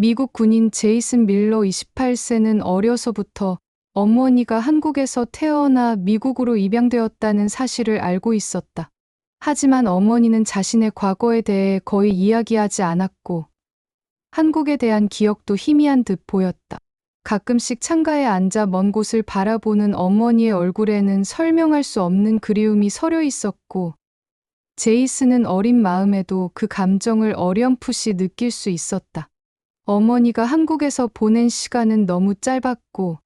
미국 군인 제이슨 밀러 28세는 어려서부터 어머니가 한국에서 태어나 미국으로 입양되었다는 사실을 알고 있었다. 하지만 어머니는 자신의 과거에 대해 거의 이야기하지 않았고 한국에 대한 기억도 희미한 듯 보였다. 가끔씩 창가에 앉아 먼 곳을 바라보는 어머니의 얼굴에는 설명할 수 없는 그리움이 서려 있었고 제이슨은 어린 마음에도 그 감정을 어렴풋이 느낄 수 있었다. 어머니가 한국에서 보낸 시간은 너무 짧았고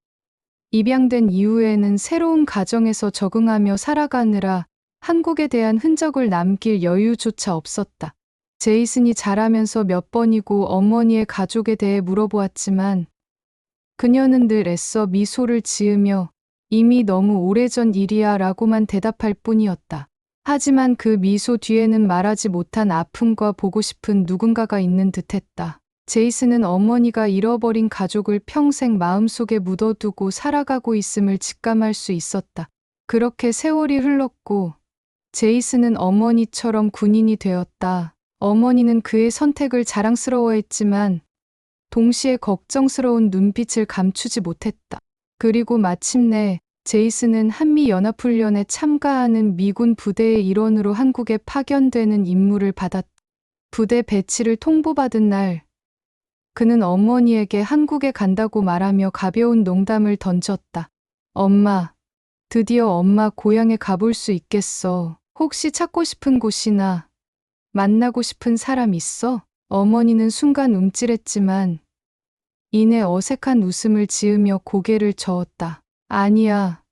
입양된 이후에는 새로운 가정에서 적응하며 살아가느라 한국에 대한 흔적을 남길 여유조차 없었다. 제이슨이 자라면서 몇 번이고 어머니의 가족에 대해 물어보았지만 그녀는 늘 애써 미소를 지으며 이미 너무 오래전 일이야 라고만 대답할 뿐이었다. 하지만 그 미소 뒤에는 말하지 못한 아픔과 보고 싶은 누군가가 있는 듯했다. 제이슨은 어머니가 잃어버린 가족을 평생 마음속에 묻어두고 살아가고 있음을 직감할 수 있었다. 그렇게 세월이 흘렀고 제이슨은 어머니처럼 군인이 되었다. 어머니는 그의 선택을 자랑스러워했지만 동시에 걱정스러운 눈빛을 감추지 못했다. 그리고 마침내 제이슨은 한미연합훈련에 참가하는 미군 부대의 일원으로 한국에 파견되는 임무를 받았다. 부대 배치를 통보받은 날, 그는 어머니에게 한국에 간다고 말하며 가벼운 농담을 던졌다. 엄마, 드디어 엄마 고향에 가볼 수 있겠어. 혹시 찾고 싶은 곳이나 만나고 싶은 사람 있어? 어머니는 순간 움찔했지만 이내 어색한 웃음을 지으며 고개를 저었다. 아니야.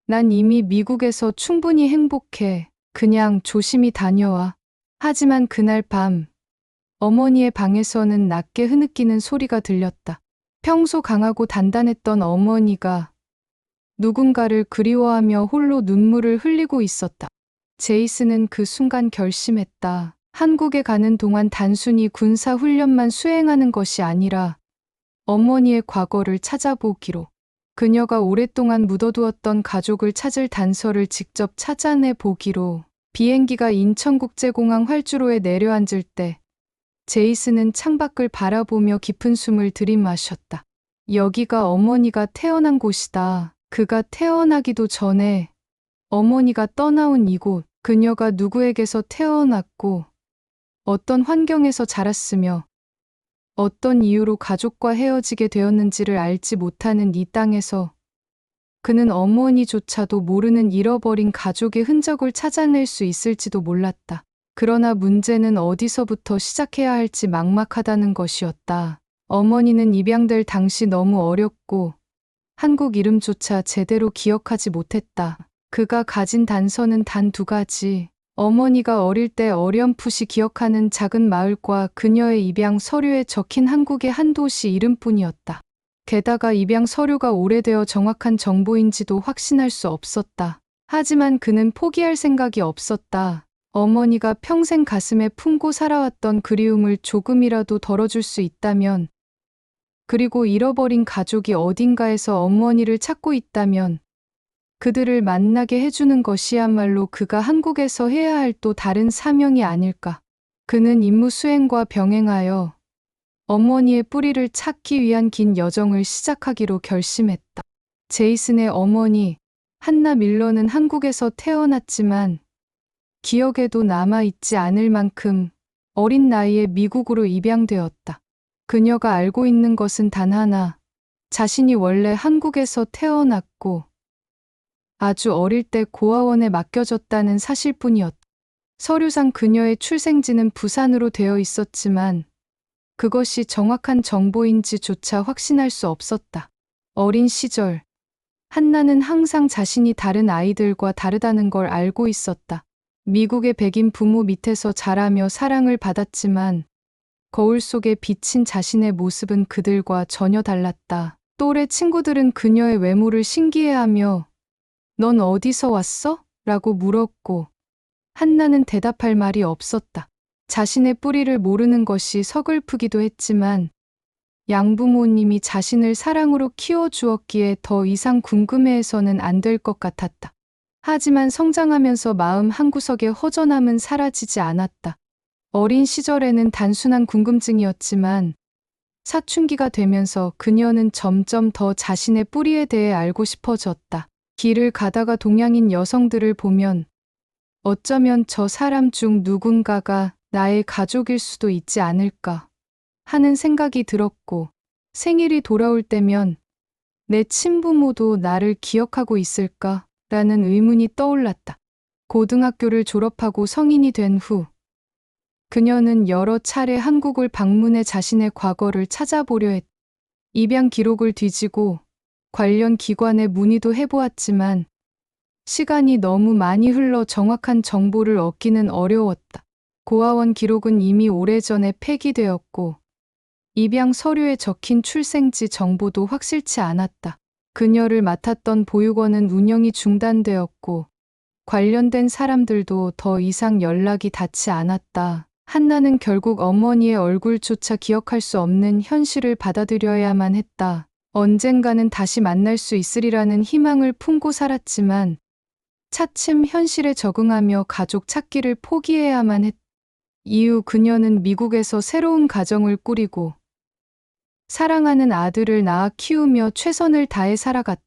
난 이미 미국에서 충분히 행복해. 그냥 조심히 다녀와. 하지만 그날 밤, 어머니의 방에서는 낮게 흐느끼는 소리가 들렸다. 평소 강하고 단단했던 어머니가 누군가를 그리워하며 홀로 눈물을 흘리고 있었다. 제이슨은 그 순간 결심했다. 한국에 가는 동안 단순히 군사훈련만 수행하는 것이 아니라 어머니의 과거를 찾아보기로. 그녀가 오랫동안 묻어두었던 가족을 찾을 단서를 직접 찾아내 보기로. 비행기가 인천국제공항 활주로에 내려앉을 때 제이슨은 창밖을 바라보며 깊은 숨을 들이마셨다. 여기가 어머니가 태어난 곳이다. 그가 태어나기도 전에 어머니가 떠나온 이곳, 그녀가 누구에게서 태어났고 어떤 환경에서 자랐으며 어떤 이유로 가족과 헤어지게 되었는지를 알지 못하는 이 땅에서 그는 어머니조차도 모르는 잃어버린 가족의 흔적을 찾아낼 수 있을지도 몰랐다. 그러나 문제는 어디서부터 시작해야 할지 막막하다는 것이었다. 어머니는 입양될 당시 너무 어렸고 한국 이름조차 제대로 기억하지 못했다. 그가 가진 단서는 단 2가지. 어머니가 어릴 때 어렴풋이 기억하는 작은 마을과 그녀의 입양 서류에 적힌 한국의 한 도시 이름뿐이었다. 게다가 입양 서류가 오래되어 정확한 정보인지도 확신할 수 없었다. 하지만 그는 포기할 생각이 없었다. 어머니가 평생 가슴에 품고 살아왔던 그리움을 조금이라도 덜어줄 수 있다면, 그리고 잃어버린 가족이 어딘가에서 어머니를 찾고 있다면 그들을 만나게 해주는 것이야말로 그가 한국에서 해야 할 또 다른 사명이 아닐까. 그는 임무 수행과 병행하여 어머니의 뿌리를 찾기 위한 긴 여정을 시작하기로 결심했다. 제이슨의 어머니, 한나 밀러는 한국에서 태어났지만 기억에도 남아있지 않을 만큼 어린 나이에 미국으로 입양되었다. 그녀가 알고 있는 것은 단 하나, 자신이 원래 한국에서 태어났고 아주 어릴 때 고아원에 맡겨졌다는 사실뿐이었다. 서류상 그녀의 출생지는 부산으로 되어 있었지만 그것이 정확한 정보인지조차 확신할 수 없었다. 어린 시절, 한나는 항상 자신이 다른 아이들과 다르다는 걸 알고 있었다. 미국의 백인 부모 밑에서 자라며 사랑을 받았지만 거울 속에 비친 자신의 모습은 그들과 전혀 달랐다. 또래 친구들은 그녀의 외모를 신기해하며 넌 어디서 왔어? 라고 물었고 한나는 대답할 말이 없었다. 자신의 뿌리를 모르는 것이 서글프기도 했지만 양부모님이 자신을 사랑으로 키워주었기에 더 이상 궁금해해서는 안 될 것 같았다. 하지만 성장하면서 마음 한구석의 허전함은 사라지지 않았다. 어린 시절에는 단순한 궁금증이었지만 사춘기가 되면서 그녀는 점점 더 자신의 뿌리에 대해 알고 싶어졌다. 길을 가다가 동양인 여성들을 보면 어쩌면 저 사람 중 누군가가 나의 가족일 수도 있지 않을까 하는 생각이 들었고, 생일이 돌아올 때면 내 친부모도 나를 기억하고 있을까? 라는 의문이 떠올랐다. 고등학교를 졸업하고 성인이 된 후, 그녀는 여러 차례 한국을 방문해 자신의 과거를 찾아보려 했다. 입양 기록을 뒤지고 관련 기관에 문의도 해보았지만 시간이 너무 많이 흘러 정확한 정보를 얻기는 어려웠다. 고아원 기록은 이미 오래전에 폐기되었고 입양 서류에 적힌 출생지 정보도 확실치 않았다. 그녀를 맡았던 보육원은 운영이 중단되었고 관련된 사람들도 더 이상 연락이 닿지 않았다. 한나는 결국 어머니의 얼굴조차 기억할 수 없는 현실을 받아들여야만 했다. 언젠가는 다시 만날 수 있으리라는 희망을 품고 살았지만 차츰 현실에 적응하며 가족 찾기를 포기해야만 했다. 이후 그녀는 미국에서 새로운 가정을 꾸리고 사랑하는 아들을 낳아 키우며 최선을 다해 살아갔다.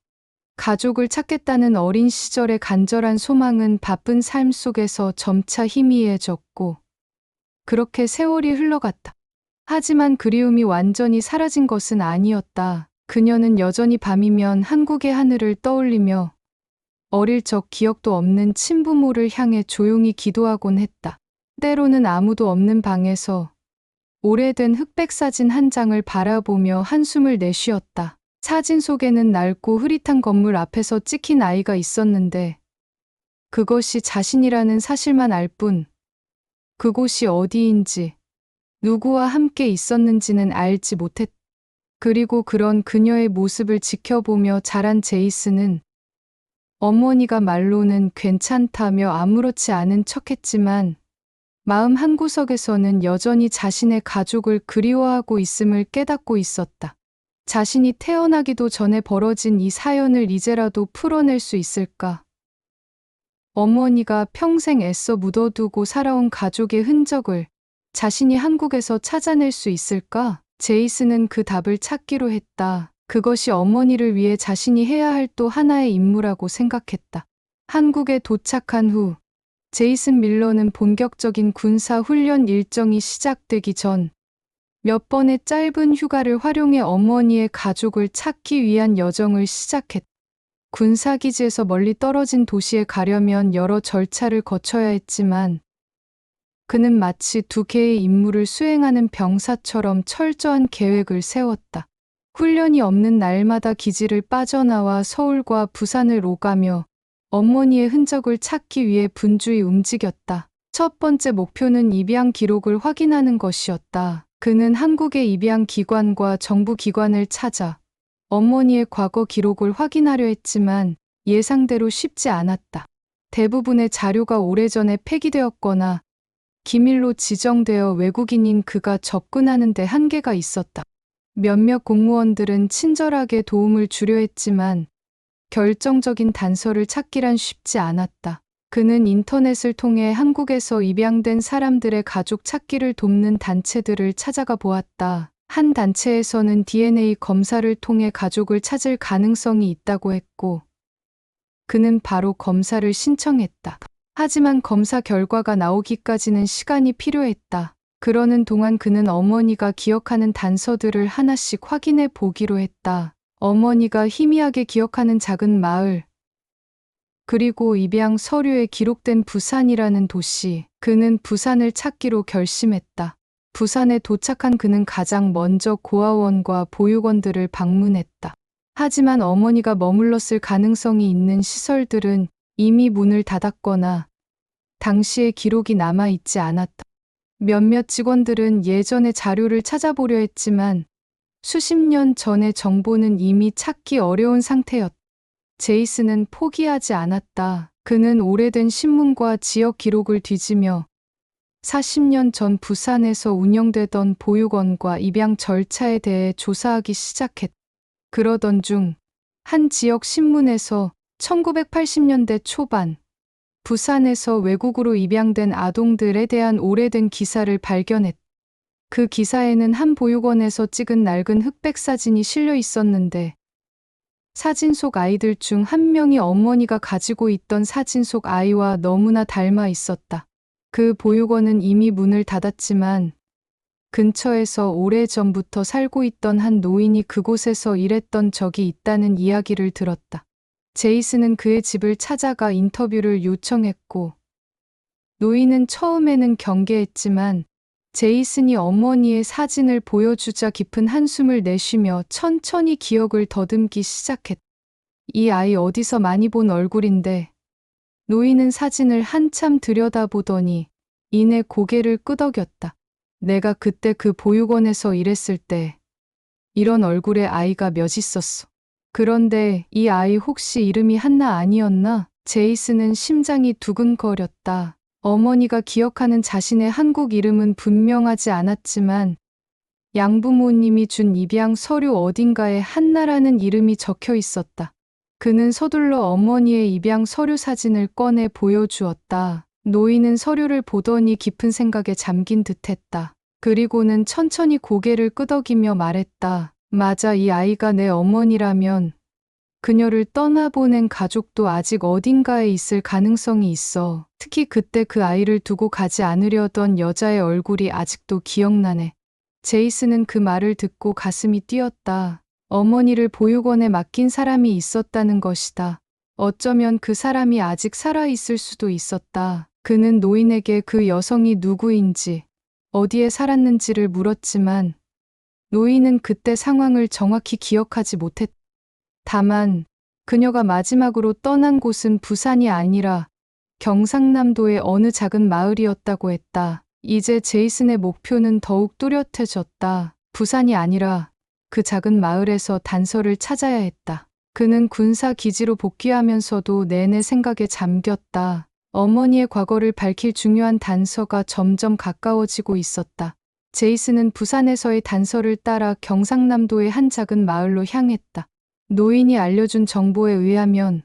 가족을 찾겠다는 어린 시절의 간절한 소망은 바쁜 삶 속에서 점차 희미해졌고 그렇게 세월이 흘러갔다. 하지만 그리움이 완전히 사라진 것은 아니었다. 그녀는 여전히 밤이면 한국의 하늘을 떠올리며 어릴 적 기억도 없는 친부모를 향해 조용히 기도하곤 했다. 때로는 아무도 없는 방에서 오래된 흑백 사진 한 장을 바라보며 한숨을 내쉬었다. 사진 속에는 낡고 흐릿한 건물 앞에서 찍힌 아이가 있었는데 그것이 자신이라는 사실만 알 뿐 그곳이 어디인지 누구와 함께 있었는지는 알지 못했다. 그리고 그런 그녀의 모습을 지켜보며 자란 제이슨은 어머니가 말로는 괜찮다며 아무렇지 않은 척했지만 마음 한구석에서는 여전히 자신의 가족을 그리워하고 있음을 깨닫고 있었다. 자신이 태어나기도 전에 벌어진 이 사연을 이제라도 풀어낼 수 있을까? 어머니가 평생 애써 묻어두고 살아온 가족의 흔적을 자신이 한국에서 찾아낼 수 있을까? 제이슨은 그 답을 찾기로 했다. 그것이 어머니를 위해 자신이 해야 할 또 하나의 임무라고 생각했다. 한국에 도착한 후 제이슨 밀러는 본격적인 군사 훈련 일정이 시작되기 전 몇 번의 짧은 휴가를 활용해 어머니의 가족을 찾기 위한 여정을 시작했다. 군사기지에서 멀리 떨어진 도시에 가려면 여러 절차를 거쳐야 했지만 그는 마치 두 개의 임무를 수행하는 병사처럼 철저한 계획을 세웠다. 훈련이 없는 날마다 기지를 빠져나와 서울과 부산을 오가며 어머니의 흔적을 찾기 위해 분주히 움직였다. 첫 번째 목표는 입양 기록을 확인하는 것이었다. 그는 한국의 입양 기관과 정부 기관을 찾아 어머니의 과거 기록을 확인하려 했지만 예상대로 쉽지 않았다. 대부분의 자료가 오래전에 폐기되었거나 기밀로 지정되어 외국인인 그가 접근하는 데 한계가 있었다. 몇몇 공무원들은 친절하게 도움을 주려 했지만 결정적인 단서를 찾기란 쉽지 않았다. 그는 인터넷을 통해 한국에서 입양된 사람들의 가족 찾기를 돕는 단체들을 찾아가 보았다. 한 단체에서는 DNA 검사를 통해 가족을 찾을 가능성이 있다고 했고, 그는 바로 검사를 신청했다. 하지만 검사 결과가 나오기까지는 시간이 필요했다. 그러는 동안 그는 어머니가 기억하는 단서들을 하나씩 확인해 보기로 했다. 어머니가 희미하게 기억하는 작은 마을, 그리고 입양 서류에 기록된 부산이라는 도시. 그는 부산을 찾기로 결심했다. 부산에 도착한 그는 가장 먼저 고아원과 보육원들을 방문했다. 하지만 어머니가 머물렀을 가능성이 있는 시설들은 이미 문을 닫았거나 당시의 기록이 남아있지 않았다. 몇몇 직원들은 예전의 자료를 찾아보려 했지만 수십 년 전의 정보는 이미 찾기 어려운 상태였다. 제이슨은 포기하지 않았다. 그는 오래된 신문과 지역 기록을 뒤지며 40년 전 부산에서 운영되던 보육원과 입양 절차에 대해 조사하기 시작했다. 그러던 중 한 지역 신문에서 1980년대 초반 부산에서 외국으로 입양된 아동들에 대한 오래된 기사를 발견했다. 그 기사에는 한 보육원에서 찍은 낡은 흑백 사진이 실려 있었는데 사진 속 아이들 중 한 명이 어머니가 가지고 있던 사진 속 아이와 너무나 닮아 있었다. 그 보육원은 이미 문을 닫았지만 근처에서 오래전부터 살고 있던 한 노인이 그곳에서 일했던 적이 있다는 이야기를 들었다. 제이슨은 그의 집을 찾아가 인터뷰를 요청했고 노인은 처음에는 경계했지만 제이슨이 어머니의 사진을 보여주자 깊은 한숨을 내쉬며 천천히 기억을 더듬기 시작했다. 이 아이 어디서 많이 본 얼굴인데. 노인은 사진을 한참 들여다보더니 이내 고개를 끄덕였다. 내가 그때 그 보육원에서 일했을 때 이런 얼굴의 아이가 몇 있었어. 그런데 이 아이 혹시 이름이 한나 아니었나? 제이슨은 심장이 두근거렸다. 어머니가 기억하는 자신의 한국 이름은 분명하지 않았지만 양부모님이 준 입양 서류 어딘가에 한나라는 이름이 적혀 있었다. 그는 서둘러 어머니의 입양 서류 사진을 꺼내 보여주었다. 노인은 서류를 보더니 깊은 생각에 잠긴 듯했다. 그리고는 천천히 고개를 끄덕이며 말했다. 맞아, 이 아이가 내 어머니라면 그녀를 떠나보낸 가족도 아직 어딘가에 있을 가능성이 있어. 특히 그때 그 아이를 두고 가지 않으려던 여자의 얼굴이 아직도 기억나네. 제이슨은 그 말을 듣고 가슴이 뛰었다. 어머니를 보육원에 맡긴 사람이 있었다는 것이다. 어쩌면 그 사람이 아직 살아있을 수도 있었다. 그는 노인에게 그 여성이 누구인지, 어디에 살았는지를 물었지만 노인은 그때 상황을 정확히 기억하지 못했다. 다만 그녀가 마지막으로 떠난 곳은 부산이 아니라 경상남도의 어느 작은 마을이었다고 했다. 이제 제이슨의 목표는 더욱 뚜렷해졌다. 부산이 아니라 그 작은 마을에서 단서를 찾아야 했다. 그는 군사 기지로 복귀하면서도 내내 생각에 잠겼다. 어머니의 과거를 밝힐 중요한 단서가 점점 가까워지고 있었다. 제이슨은 부산에서의 단서를 따라 경상남도의 한 작은 마을로 향했다. 노인이 알려준 정보에 의하면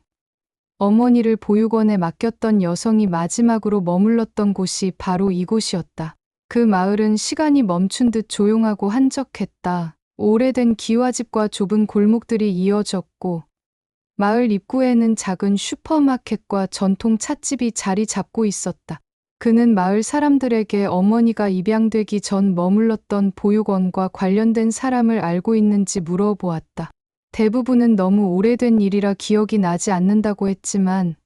어머니를 보육원에 맡겼던 여성이 마지막으로 머물렀던 곳이 바로 이곳이었다. 그 마을은 시간이 멈춘 듯 조용하고 한적했다. 오래된 기와집과 좁은 골목들이 이어졌고 마을 입구에는 작은 슈퍼마켓과 전통 찻집이 자리 잡고 있었다. 그는 마을 사람들에게 어머니가 입양되기 전 머물렀던 보육원과 관련된 사람을 알고 있는지 물어보았다. 대부분은 너무 오래된 일이라 기억이 나지 않는다고 했지만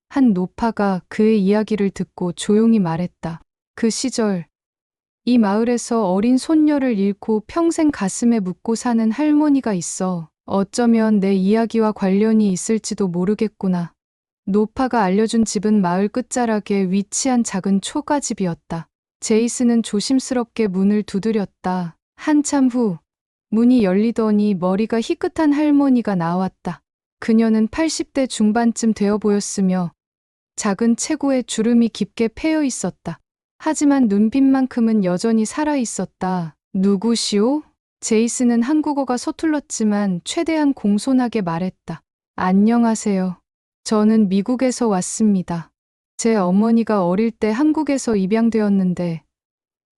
한 노파가 그의 이야기를 듣고 조용히 말했다. 그 시절 이 마을에서 어린 손녀를 잃고 평생 가슴에 묻고 사는 할머니가 있어. 어쩌면 내 이야기와 관련이 있을지도 모르겠구나. 노파가 알려준 집은 마을 끝자락에 위치한 작은 초가집이었다. 제이슨은 조심스럽게 문을 두드렸다. 한참 후 문이 열리더니 머리가 희끗한 할머니가 나왔다. 그녀는 80대 중반쯤 되어 보였으며 작은 체구에 주름이 깊게 패여 있었다. 하지만 눈빛만큼은 여전히 살아 있었다. 누구시오? 제이슨은 한국어가 서툴렀지만 최대한 공손하게 말했다. 안녕하세요. 저는 미국에서 왔습니다. 제 어머니가 어릴 때 한국에서 입양되었는데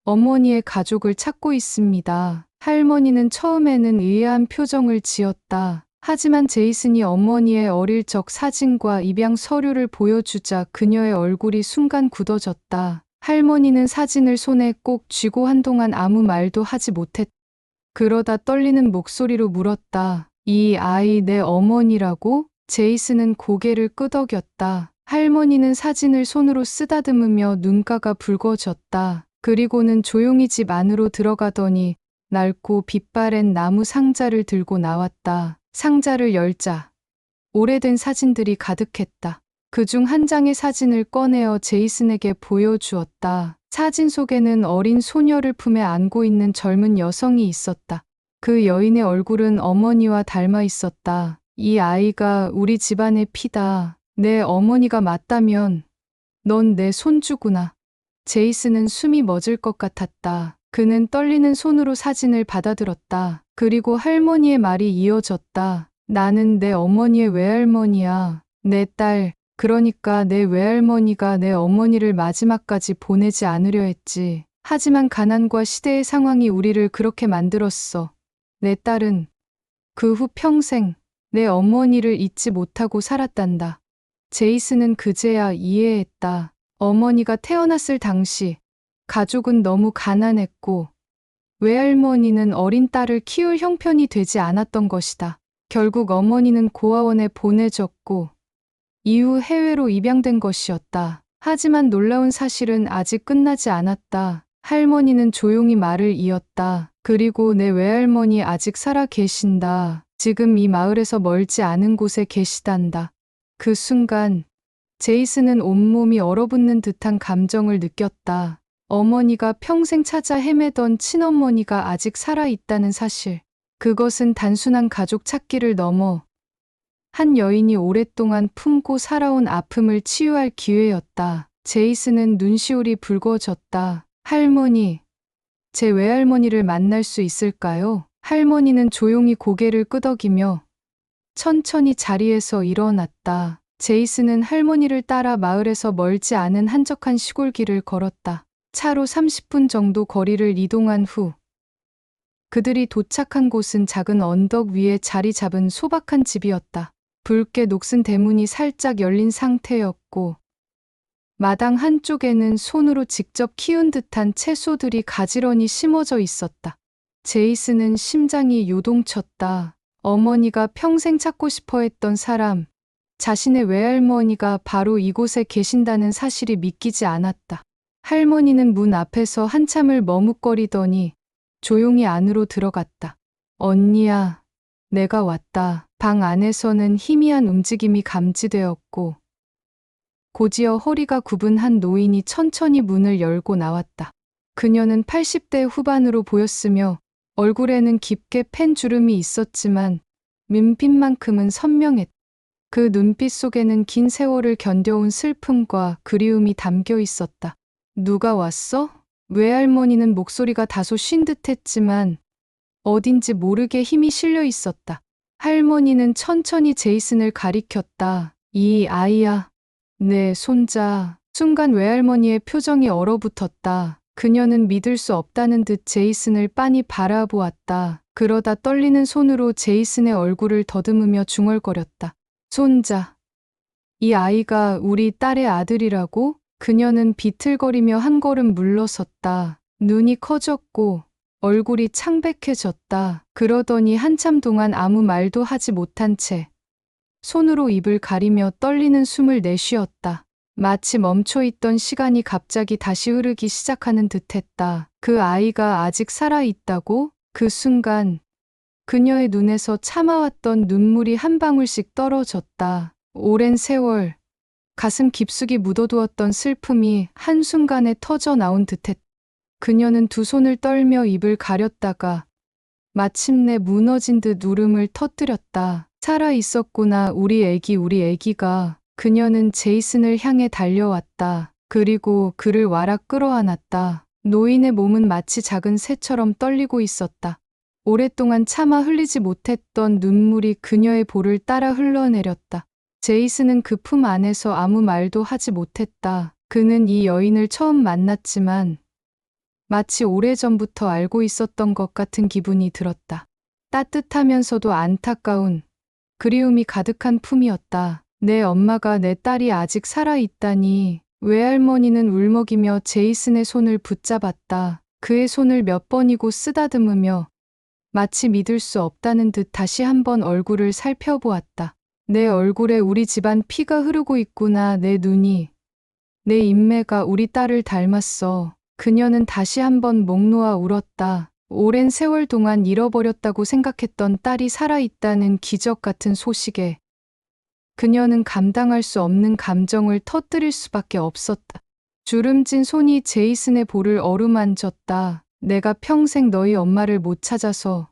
어머니의 가족을 찾고 있습니다. 할머니는 처음에는 의아한 표정을 지었다. 하지만 제이슨이 어머니의 어릴 적 사진과 입양 서류를 보여주자 그녀의 얼굴이 순간 굳어졌다. 할머니는 사진을 손에 꼭 쥐고 한동안 아무 말도 하지 못했다. 그러다 떨리는 목소리로 물었다. 이 아이 내 어머니라고? 제이슨은 고개를 끄덕였다. 할머니는 사진을 손으로 쓰다듬으며 눈가가 붉어졌다. 그리고는 조용히 집 안으로 들어가더니 낡고 빛바랜 나무 상자를 들고 나왔다. 상자를 열자 오래된 사진들이 가득했다. 그중 한 장의 사진을 꺼내어 제이슨에게 보여주었다. 사진 속에는 어린 소녀를 품에 안고 있는 젊은 여성이 있었다. 그 여인의 얼굴은 어머니와 닮아 있었다. 이 아이가 우리 집안의 피다. 내 어머니가 맞다면 넌 내 손주구나. 제이슨은 숨이 멎을 것 같았다. 그는 떨리는 손으로 사진을 받아들었다. 그리고 할머니의 말이 이어졌다. 나는 내 어머니의 외할머니야. 내 딸, 그러니까 내 외할머니가 내 어머니를 마지막까지 보내지 않으려 했지. 하지만 가난과 시대의 상황이 우리를 그렇게 만들었어. 내 딸은 그 후 평생 내 어머니를 잊지 못하고 살았단다. 제이슨은 그제야 이해했다. 어머니가 태어났을 당시 가족은 너무 가난했고 외할머니는 어린 딸을 키울 형편이 되지 않았던 것이다. 결국 어머니는 고아원에 보내졌고 이후 해외로 입양된 것이었다. 하지만 놀라운 사실은 아직 끝나지 않았다. 할머니는 조용히 말을 이었다. 그리고 내 외할머니 아직 살아 계신다. 지금 이 마을에서 멀지 않은 곳에 계시단다. 그 순간 제이슨은 온몸이 얼어붙는 듯한 감정을 느꼈다. 어머니가 평생 찾아 헤매던 친어머니가 아직 살아있다는 사실. 그것은 단순한 가족 찾기를 넘어 한 여인이 오랫동안 품고 살아온 아픔을 치유할 기회였다. 제이슨은 눈시울이 붉어졌다. 할머니, 제 외할머니를 만날 수 있을까요? 할머니는 조용히 고개를 끄덕이며 천천히 자리에서 일어났다. 제이슨은 할머니를 따라 마을에서 멀지 않은 한적한 시골길을 걸었다. 차로 30분 정도 거리를 이동한 후 그들이 도착한 곳은 작은 언덕 위에 자리 잡은 소박한 집이었다. 붉게 녹슨 대문이 살짝 열린 상태였고 마당 한쪽에는 손으로 직접 키운 듯한 채소들이 가지런히 심어져 있었다. 제이슨은 심장이 요동쳤다. 어머니가 평생 찾고 싶어 했던 사람, 자신의 외할머니가 바로 이곳에 계신다는 사실이 믿기지 않았다. 할머니는 문 앞에서 한참을 머뭇거리더니 조용히 안으로 들어갔다. 언니야, 내가 왔다. 방 안에서는 희미한 움직임이 감지되었고 곧이어 허리가 굽은 한 노인이 천천히 문을 열고 나왔다. 그녀는 80대 후반으로 보였으며 얼굴에는 깊게 팬 주름이 있었지만 민빛만큼은 선명했다. 그 눈빛 속에는 긴 세월을 견뎌온 슬픔과 그리움이 담겨 있었다. 누가 왔어? 외할머니는 목소리가 다소 쉰 듯했지만 어딘지 모르게 힘이 실려 있었다. 할머니는 천천히 제이슨을 가리켰다. 이 아이야, 내 손자. 순간 외할머니의 표정이 얼어붙었다. 그녀는 믿을 수 없다는 듯 제이슨을 빤히 바라보았다. 그러다 떨리는 손으로 제이슨의 얼굴을 더듬으며 중얼거렸다. 손자. 이 아이가 우리 딸의 아들이라고? 그녀는 비틀거리며 한 걸음 물러섰다. 눈이 커졌고 얼굴이 창백해졌다. 그러더니 한참 동안 아무 말도 하지 못한 채 손으로 입을 가리며 떨리는 숨을 내쉬었다. 마치 멈춰있던 시간이 갑자기 다시 흐르기 시작하는 듯했다. 그 아이가 아직 살아있다고? 그 순간 그녀의 눈에서 참아왔던 눈물이 한 방울씩 떨어졌다. 오랜 세월, 가슴 깊숙이 묻어두었던 슬픔이 한순간에 터져 나온 듯했다. 그녀는 두 손을 떨며 입을 가렸다가 마침내 무너진 듯 울음을 터뜨렸다. 살아 있었구나, 우리 애기가. 그녀는 제이슨을 향해 달려왔다. 그리고 그를 와락 끌어안았다. 노인의 몸은 마치 작은 새처럼 떨리고 있었다. 오랫동안 차마 흘리지 못했던 눈물이 그녀의 볼을 따라 흘러내렸다. 제이슨은 그 품 안에서 아무 말도 하지 못했다. 그는 이 여인을 처음 만났지만 마치 오래전부터 알고 있었던 것 같은 기분이 들었다. 따뜻하면서도 안타까운 그리움이 가득한 품이었다. 내 엄마가 내 딸이 아직 살아있다니. 외할머니는 울먹이며 제이슨의 손을 붙잡았다. 그의 손을 몇 번이고 쓰다듬으며 마치 믿을 수 없다는 듯 다시 한번 얼굴을 살펴보았다. 내 얼굴에 우리 집안 피가 흐르고 있구나. 내 눈이, 내 인매가 우리 딸을 닮았어. 그녀는 다시 한번 목 놓아 울었다. 오랜 세월 동안 잃어버렸다고 생각했던 딸이 살아있다는 기적 같은 소식에 그녀는 감당할 수 없는 감정을 터뜨릴 수밖에 없었다. 주름진 손이 제이슨의 볼을 어루만졌다. 내가 평생 너희 엄마를 못 찾아서,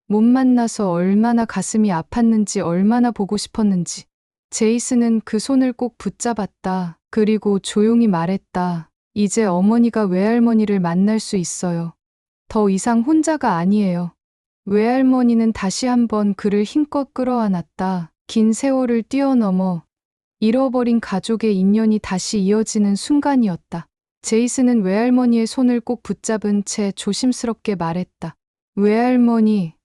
못 만나서 얼마나 가슴이 아팠는지, 얼마나 보고 싶었는지. 제이슨은 그 손을 꼭 붙잡았다. 그리고 조용히 말했다. 이제 어머니가 외할머니를 만날 수 있어요. 더 이상 혼자가 아니에요. 외할머니는 다시 한번 그를 힘껏 끌어안았다. 긴 세월을 뛰어넘어 잃어버린 가족의 인연이 다시 이어지는 순간이었다. 제이슨은 외할머니의 손을 꼭 붙잡은 채 조심스럽게 말했다. 외할머니,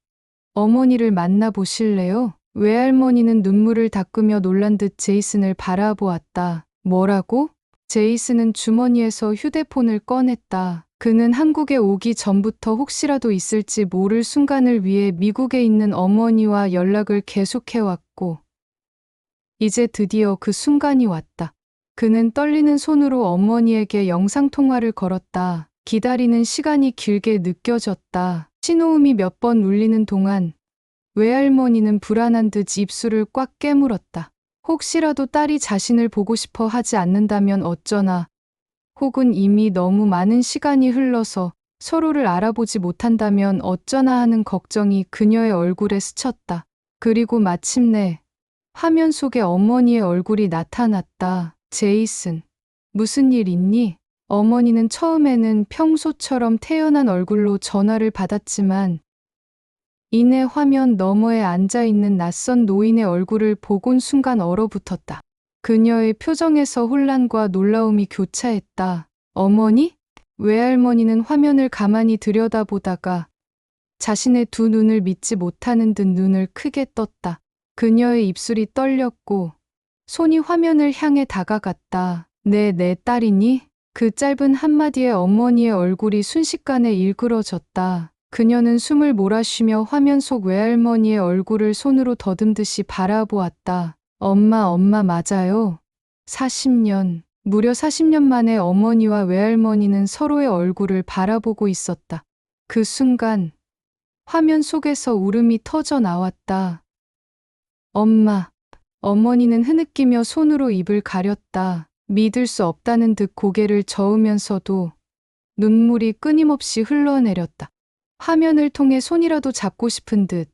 어머니를 만나보실래요? 외할머니는 눈물을 닦으며 놀란 듯 제이슨을 바라보았다. 뭐라고? 제이슨은 주머니에서 휴대폰을 꺼냈다. 그는 한국에 오기 전부터 혹시라도 있을지 모를 순간을 위해 미국에 있는 어머니와 연락을 계속해왔고, 이제 드디어 그 순간이 왔다. 그는 떨리는 손으로 어머니에게 영상통화를 걸었다. 기다리는 시간이 길게 느껴졌다. 신호음이 몇 번 울리는 동안 외할머니는 불안한 듯 입술을 꽉 깨물었다. 혹시라도 딸이 자신을 보고 싶어 하지 않는다면 어쩌나, 혹은 이미 너무 많은 시간이 흘러서 서로를 알아보지 못한다면 어쩌나 하는 걱정이 그녀의 얼굴에 스쳤다. 그리고 마침내 화면 속에 어머니의 얼굴이 나타났다. 제이슨, 무슨 일 있니? 어머니는 처음에는 평소처럼 태연한 얼굴로 전화를 받았지만 이내 화면 너머에 앉아있는 낯선 노인의 얼굴을 보곤 순간 얼어붙었다. 그녀의 표정에서 혼란과 놀라움이 교차했다. 어머니? 외할머니는 화면을 가만히 들여다보다가 자신의 두 눈을 믿지 못하는 듯 눈을 크게 떴다. 그녀의 입술이 떨렸고 손이 화면을 향해 다가갔다. 내 딸이니? 그 짧은 한마디에 어머니의 얼굴이 순식간에 일그러졌다. 그녀는 숨을 몰아쉬며 화면 속 외할머니의 얼굴을 손으로 더듬듯이 바라보았다. 엄마 맞아요. 40년, 무려 40년 만에 어머니와 외할머니는 서로의 얼굴을 바라보고 있었다. 그 순간 화면 속에서 울음이 터져 나왔다. 엄마. 어머니는 흐느끼며 손으로 입을 가렸다. 믿을 수 없다는 듯 고개를 저으면서도 눈물이 끊임없이 흘러내렸다. 화면을 통해 손이라도 잡고 싶은 듯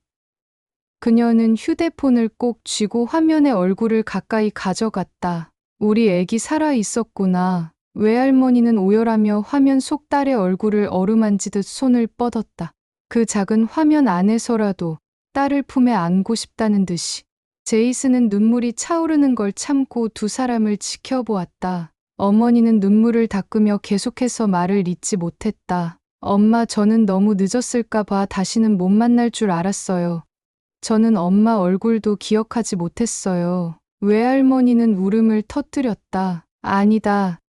그녀는 휴대폰을 꼭 쥐고 화면의 얼굴을 가까이 가져갔다. 우리 애기 살아 있었구나. 외할머니는 오열하며 화면 속 딸의 얼굴을 어루만지듯 손을 뻗었다. 그 작은 화면 안에서라도 딸을 품에 안고 싶다는 듯이. 제이슨은 눈물이 차오르는 걸 참고 두 사람을 지켜보았다. 어머니는 눈물을 닦으며 계속해서 말을 잇지 못했다. 엄마, 저는 너무 늦었을까 봐 다시는 못 만날 줄 알았어요. 저는 엄마 얼굴도 기억하지 못했어요. 외할머니는 울음을 터뜨렸다. 아니다.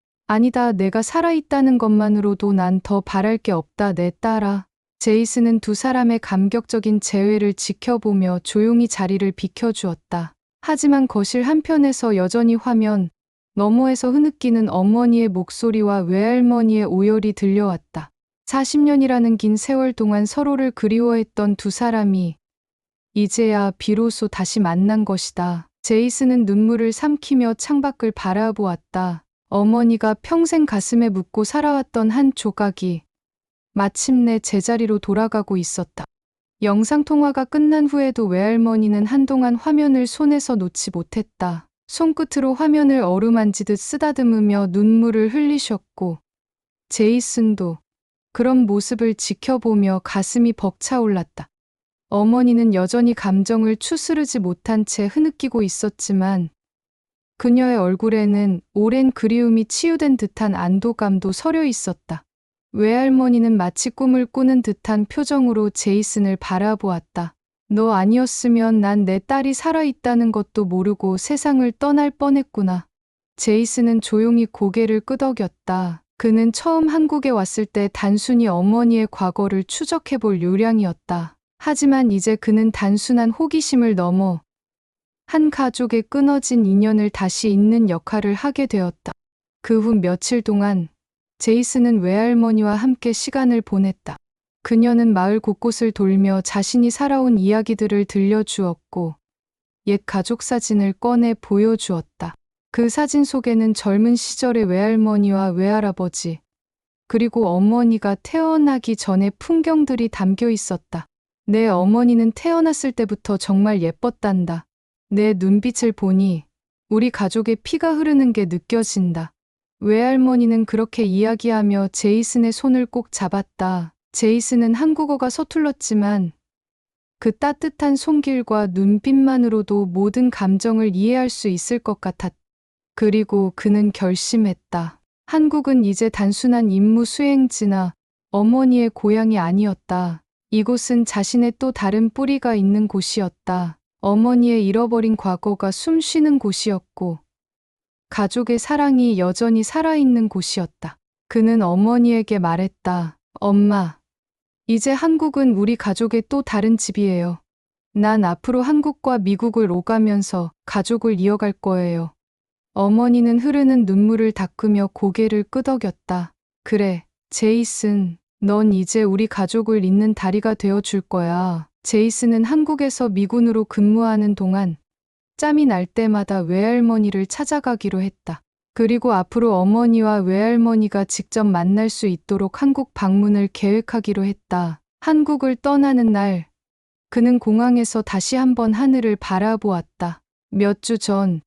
내가 살아있다는 것만으로도 난 더 바랄 게 없다, 내 딸아. 제이슨은 두 사람의 감격적인 재회를 지켜보며 조용히 자리를 비켜주었다. 하지만 거실 한편에서 여전히 화면 너머에서 흐느끼는 어머니의 목소리와 외할머니의 오열이 들려왔다. 40년이라는 긴 세월 동안 서로를 그리워했던 두 사람이 이제야 비로소 다시 만난 것이다. 제이슨은 눈물을 삼키며 창밖을 바라보았다. 어머니가 평생 가슴에 묻고 살아왔던 한 조각이 마침내 제자리로 돌아가고 있었다. 영상통화가 끝난 후에도 외할머니는 한동안 화면을 손에서 놓지 못했다. 손끝으로 화면을 어루만지듯 쓰다듬으며 눈물을 흘리셨고 제이슨도 그런 모습을 지켜보며 가슴이 벅차올랐다. 어머니는 여전히 감정을 추스르지 못한 채 흐느끼고 있었지만 그녀의 얼굴에는 오랜 그리움이 치유된 듯한 안도감도 서려 있었다. 외할머니는 마치 꿈을 꾸는 듯한 표정으로 제이슨을 바라보았다. 너 아니었으면 난 내 딸이 살아있다는 것도 모르고 세상을 떠날 뻔했구나. 제이슨은 조용히 고개를 끄덕였다. 그는 처음 한국에 왔을 때 단순히 어머니의 과거를 추적해볼 요량이었다. 하지만 이제 그는 단순한 호기심을 넘어 한 가족의 끊어진 인연을 다시 잇는 역할을 하게 되었다. 그 후 며칠 동안 제이슨은 외할머니와 함께 시간을 보냈다. 그녀는 마을 곳곳을 돌며 자신이 살아온 이야기들을 들려주었고 옛 가족 사진을 꺼내 보여주었다. 그 사진 속에는 젊은 시절의 외할머니와 외할아버지, 그리고 어머니가 태어나기 전의 풍경들이 담겨 있었다. 내 어머니는 태어났을 때부터 정말 예뻤단다. 내 눈빛을 보니 우리 가족의 피가 흐르는 게 느껴진다. 외할머니는 그렇게 이야기하며 제이슨의 손을 꼭 잡았다. 제이슨은 한국어가 서툴렀지만 그 따뜻한 손길과 눈빛만으로도 모든 감정을 이해할 수 있을 것 같았다. 그리고 그는 결심했다. 한국은 이제 단순한 임무 수행지나 어머니의 고향이 아니었다. 이곳은 자신의 또 다른 뿌리가 있는 곳이었다. 어머니의 잃어버린 과거가 숨 쉬는 곳이었고, 가족의 사랑이 여전히 살아있는 곳이었다. 그는 어머니에게 말했다. 엄마, 이제 한국은 우리 가족의 또 다른 집이에요. 난 앞으로 한국과 미국을 오가면서 가족을 이어갈 거예요. 어머니는 흐르는 눈물을 닦으며 고개를 끄덕였다. 그래, 제이슨, 넌 이제 우리 가족을 잇는 다리가 되어 줄 거야. 제이슨은 한국에서 미군으로 근무하는 동안 짬이 날 때마다 외할머니를 찾아가기로 했다. 그리고 앞으로 어머니와 외할머니가 직접 만날 수 있도록 한국 방문을 계획하기로 했다. 한국을 떠나는 날, 그는 공항에서 다시 한번 하늘을 바라보았다. 몇 주 전,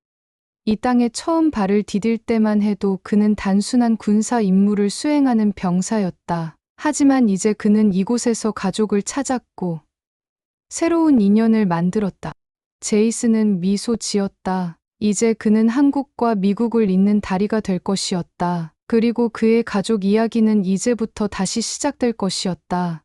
이 땅에 처음 발을 디딜 때만 해도 그는 단순한 군사 임무를 수행하는 병사였다. 하지만 이제 그는 이곳에서 가족을 찾았고 새로운 인연을 만들었다. 제이슨은 미소 지었다. 이제 그는 한국과 미국을 잇는 다리가 될 것이었다. 그리고 그의 가족 이야기는 이제부터 다시 시작될 것이었다.